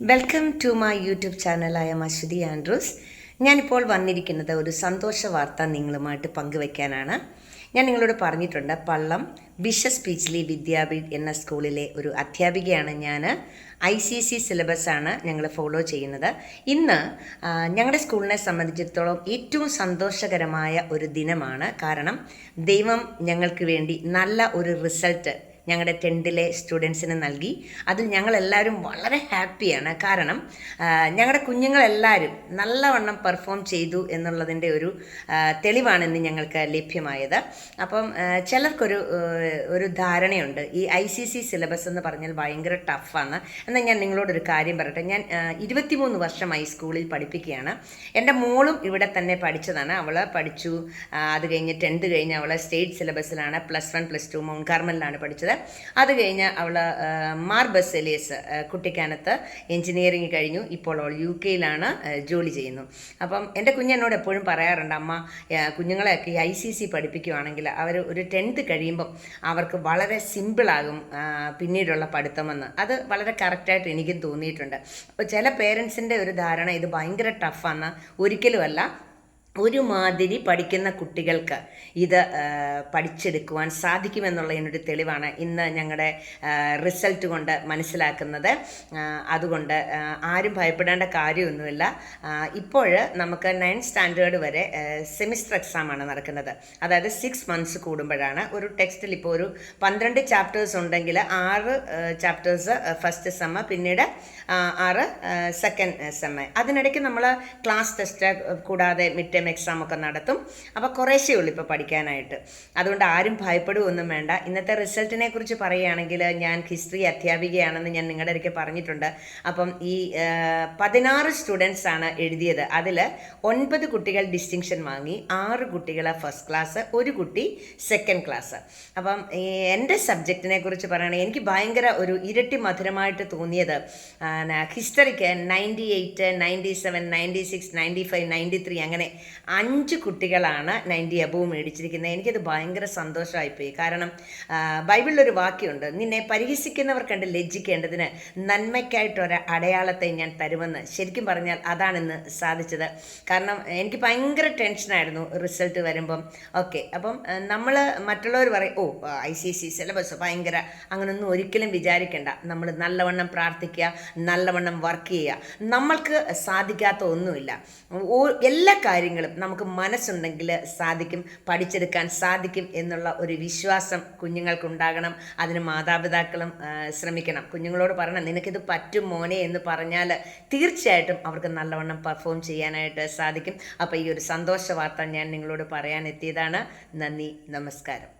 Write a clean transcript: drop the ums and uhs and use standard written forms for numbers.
Welcome to my YouTube channel. ആയ Aswathy Andrews. ഞാനിപ്പോൾ വന്നിരിക്കുന്നത് ഒരു സന്തോഷ വാർത്ത നിങ്ങളുമായിട്ട് പങ്കുവയ്ക്കാനാണ്. ഞാൻ നിങ്ങളോട് പറഞ്ഞിട്ടുണ്ട്, പള്ളം ബിഷപ്പ് സ്പീച്ച്ലി വിദ്യാപീഠ് എന്ന സ്കൂളിലെ ഒരു അധ്യാപികയാണ് ഞാൻ. ICC സിലബസാണ് ഞങ്ങൾ ഫോളോ ചെയ്യുന്നത്. ഇന്ന് ഞങ്ങളുടെ സ്കൂളിനെ സംബന്ധിച്ചിടത്തോളം ഏറ്റവും സന്തോഷകരമായ ഒരു ദിനമാണ്. കാരണം ദൈവം ഞങ്ങൾക്ക് വേണ്ടി നല്ല ഒരു റിസൾട്ട് ഞങ്ങളുടെ 10th സ്റ്റുഡൻസിന് നൽകി. അതിൽ ഞങ്ങളെല്ലാവരും വളരെ ഹാപ്പിയാണ്. കാരണം ഞങ്ങളുടെ കുഞ്ഞുങ്ങളെല്ലാവരും നല്ലവണ്ണം പെർഫോം ചെയ്തു എന്നുള്ളതിൻ്റെ ഒരു തെളിവാണ് ഇന്ന് ഞങ്ങൾക്ക് ലഭ്യമായത്. അപ്പം ചിലർക്കൊരു ധാരണയുണ്ട്, ഈ ICC സിലബസ് എന്ന് പറഞ്ഞാൽ ഭയങ്കര ടഫാണ്. എന്നാൽ ഞാൻ നിങ്ങളോടൊരു കാര്യം പറയട്ടെ. ഞാൻ 23 വർഷമായി സ്കൂളിൽ പഠിപ്പിക്കുകയാണ്. എൻ്റെ മോളും ഇവിടെ തന്നെ പഠിച്ചതാണ്. അവൾ പഠിച്ചു. അത് കഴിഞ്ഞ് 10th കഴിഞ്ഞ് അവൾ സ്റ്റേറ്റ് സിലബസിലാണ്. +1 +2 മൗണ്ട് കാർമലിലാണ് പഠിച്ചത്. അത് കഴിഞ്ഞ് അവൾ മാർ ബസേലിയസ് കുട്ടിക്കാനത്ത് എൻജിനീയറിങ് കഴിഞ്ഞു. ഇപ്പോൾ അവൾ UK ജോലി ചെയ്യുന്നു. അപ്പം എൻ്റെ കുഞ്ഞെന്നോട് എപ്പോഴും പറയാറുണ്ട്, അമ്മ കുഞ്ഞുങ്ങളെയൊക്കെ ICC പഠിപ്പിക്കുകയാണെങ്കിൽ അവർ ഒരു 10th കഴിയുമ്പം അവർക്ക് വളരെ സിമ്പിളാകും പിന്നീടുള്ള പഠിത്തമെന്ന്. അത് വളരെ കറക്റ്റായിട്ട് എനിക്കും തോന്നിയിട്ടുണ്ട്. അപ്പോൾ ചില പേരൻസിൻ്റെ ഒരു ധാരണ ഇത് ഭയങ്കര ടഫാണ്. ഒരിക്കലുമല്ല. ഒരുമാതിരി പഠിക്കുന്ന കുട്ടികൾക്ക് ഇത് പഠിച്ചെടുക്കുവാൻ സാധിക്കുമെന്നുള്ളതിനൊരു തെളിവാണ് ഇന്ന് ഞങ്ങളുടെ റിസൾട്ട് കൊണ്ട് മനസ്സിലാക്കുന്നത്. അതുകൊണ്ട് ആരും ഭയപ്പെടേണ്ട കാര്യമൊന്നുമില്ല. ഇപ്പോൾ നമുക്ക് 9th സ്റ്റാൻഡേർഡ് വരെ സെമിസ്റ്റർ എക്സാമാണ് നടക്കുന്നത്. അതായത് 6 months കൂടുമ്പോഴാണ്. ഒരു ടെക്സ്റ്റിൽ ഇപ്പോൾ ഒരു 12 ചാപ്റ്റേഴ്സ് ഉണ്ടെങ്കിൽ 6 ചാപ്റ്റേഴ്സ് ഫസ്റ്റ് സെമ്മ്, പിന്നീട് 6 സെക്കൻഡ് സെമ്മ്. അതിനിടയ്ക്ക് നമ്മൾ ക്ലാസ് ടെസ്റ്റ് കൂടാതെ മിഡ് എക്സാം ഒക്കെ നടത്തും. അപ്പോൾ കുറേശ്ശേ ഉള്ളൂ ഇപ്പോൾ പഠിക്കാനായിട്ട്. അതുകൊണ്ട് ആരും ഭയപ്പെടുകയൊന്നും വേണ്ട. ഇന്നത്തെ റിസൾട്ടിനെ കുറിച്ച് പറയുകയാണെങ്കിൽ, ഞാൻ ഹിസ്റ്ററി അധ്യാപികയാണെന്ന് ഞാൻ നിങ്ങളുടെ അടുക്കെ പറഞ്ഞിട്ടുണ്ട്. അപ്പം ഈ 16 സ്റ്റുഡൻസ് ആണ് എഴുതിയത്. അതിൽ 9 കുട്ടികൾ ഡിസ്റ്റിങ്ഷൻ വാങ്ങി, 6 കുട്ടികൾ ഫസ്റ്റ് ക്ലാസ്, 1 കുട്ടി സെക്കൻഡ് ക്ലാസ്. അപ്പം എൻ്റെ സബ്ജക്റ്റിനെ കുറിച്ച് പറയുകയാണെങ്കിൽ എനിക്ക് ഭയങ്കര ഒരു ഇരട്ടി മധുരമായിട്ട് തോന്നിയത് ഹിസ്റ്ററിക്ക് 98, 97, 96, 95, 93 അങ്ങനെ 5 കുട്ടികളാണ് 90 above മേടിച്ചിരിക്കുന്നത്. എനിക്കത് ഭയങ്കര സന്തോഷമായിപ്പോയി. കാരണം ബൈബിളിലൊരു വാക്യമുണ്ട്, നിന്നെ പരിഹസിക്കുന്നവർ കണ്ട് ലജ്ജിക്കേണ്ടതിന് നന്മയ്ക്കായിട്ടൊരു അടയാളത്തെ ഞാൻ തരുമെന്ന്. ശരിക്കും പറഞ്ഞാൽ അതാണിന്ന് സാധിച്ചത്. കാരണം എനിക്ക് ഭയങ്കര ടെൻഷനായിരുന്നു റിസൾട്ട് വരുമ്പം. ഓക്കെ, അപ്പം നമ്മൾ മറ്റുള്ളവർ പറയും, ICC സിലബസ് ഭയങ്കര, അങ്ങനൊന്നും ഒരിക്കലും വിചാരിക്കേണ്ട. നമ്മൾ നല്ലവണ്ണം പ്രാർത്ഥിക്കുക, നല്ലവണ്ണം വർക്ക് ചെയ്യുക. നമ്മൾക്ക് സാധിക്കാത്ത ഒന്നുമില്ല. എല്ലാ കാര്യങ്ങളും നമുക്ക് മനസ്സുണ്ടെങ്കിൽ സാധിക്കും, പഠിച്ചെടുക്കാൻ സാധിക്കും എന്നുള്ള ഒരു വിശ്വാസം കുഞ്ഞുങ്ങൾക്കുണ്ടാകണം. അതിന് മാതാപിതാക്കളും ശ്രമിക്കണം. കുഞ്ഞുങ്ങളോട് പറയണം, നിനക്കിത് പറ്റും മോനെ എന്ന് പറഞ്ഞാൽ തീർച്ചയായിട്ടും അവർക്ക് നല്ലവണ്ണം പെർഫോം ചെയ്യാനായിട്ട് സാധിക്കും. അപ്പോൾ ഈ ഒരു സന്തോഷ വാർത്ത ഞാൻ നിങ്ങളോട് പറയാൻ എത്തിയതാണ്. നന്ദി, നമസ്കാരം.